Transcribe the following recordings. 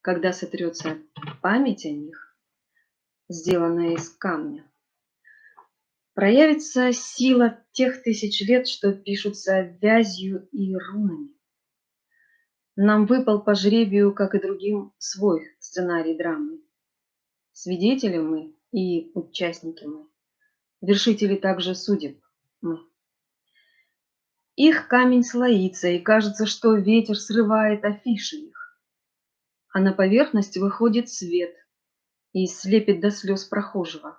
Когда сотрется память о них, сделанная из камня, проявится сила тех тысяч лет, что пишутся вязью и рунами. Нам выпал по жребию, как и другим, свой сценарий драмы. Свидетели мы и участники мы, вершители также судеб мы. Их камень слоится, и кажется, что ветер срывает афиши их, а на поверхность выходит свет и слепит до слез прохожего.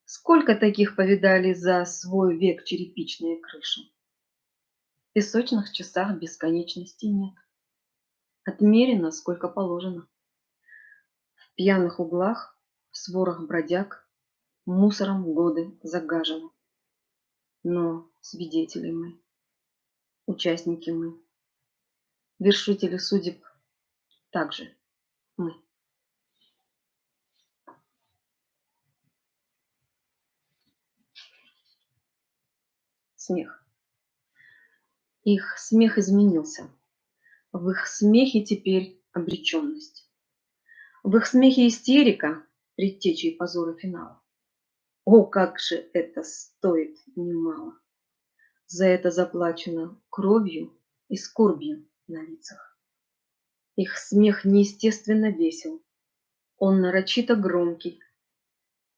Сколько таких повидали за свой век черепичные крыши? В песочных часах бесконечности нет. Отмерено, сколько положено. В пьяных углах, в сворах бродяг, мусором годы загажены. Но свидетели мы, участники мы, вершители судеб также мы. Смех. Их смех изменился. В их смехе теперь обреченность. В их смехе истерика, предтечей позора финала. О, как же это стоит немало! За это заплачено кровью и скорбью на лицах. Их смех неестественно весел, он нарочито громкий,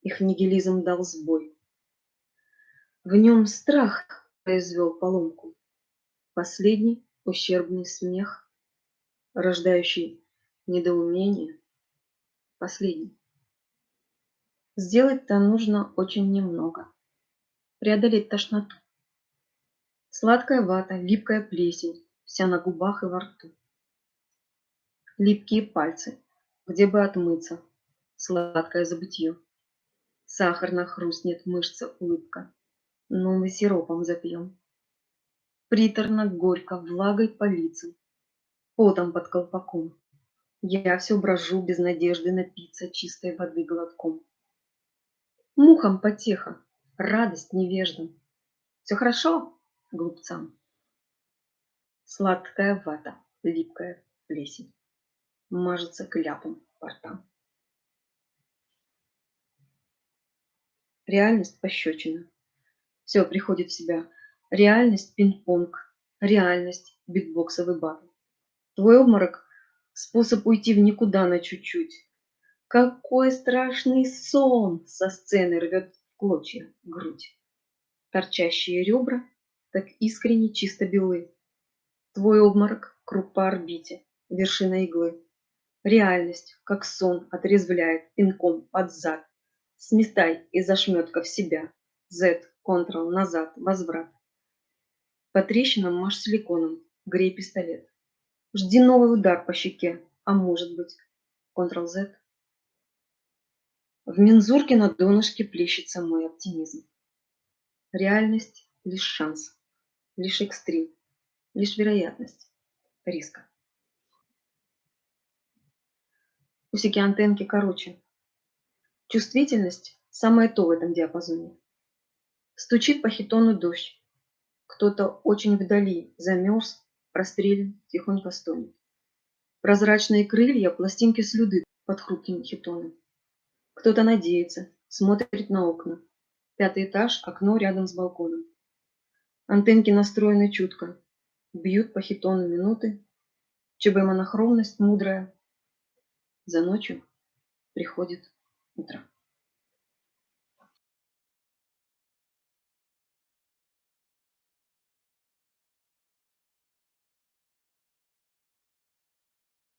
их нигилизм дал сбой. В нем страх произвел поломку, последний ущербный смех, рождающий недоумение, последний. Сделать-то нужно очень немного, преодолеть тошноту. Сладкая вата, липкая плесень, вся на губах и во рту. Липкие пальцы, где бы отмыться, сладкое забытье. Сахарно хрустнет мышца улыбка, но мы сиропом запьем. Приторно, горько, влагой по лицам, потом под колпаком. Я все брожу без надежды напиться чистой воды глотком. Мухам потеха, радость невеждам. Все хорошо глупцам. Сладкая вата, липкая плесень, мажется кляпом по ртам. Реальность пощечина. Все приходит в себя. Реальность пинг-понг. Реальность битбоксовый батл. Твой обморок – способ уйти в никуда на чуть-чуть. Какой страшный сон со сцены рвет в клочья грудь. Торчащие ребра так искренне чисто белы. Твой обморок – круг по орбите, вершина иглы. Реальность, как сон, отрезвляет пинком под зад. Сметай из ошметков себя. Z, Ctrl, назад, возврат. По трещинам машь силиконом, грей пистолет. Жди новый удар по щеке, а может быть, Ctrl-Z. В мензурке на донышке плещется мой оптимизм. Реальность – лишь шанс, лишь экстрим, лишь вероятность риска. Усики антенки короче. Чувствительность – самое то в этом диапазоне. Стучит по хитону дождь. Кто-то очень вдали замерз, прострелен, тихонько стонет. Прозрачные крылья, пластинки слюды под хрупким хитоном. Кто-то надеется, смотрит на окна. 5-й этаж, окно рядом с балконом. Антенки настроены чутко. Бьют по хитону минуты. ЧБ монохромность мудрая. За ночью приходит утро.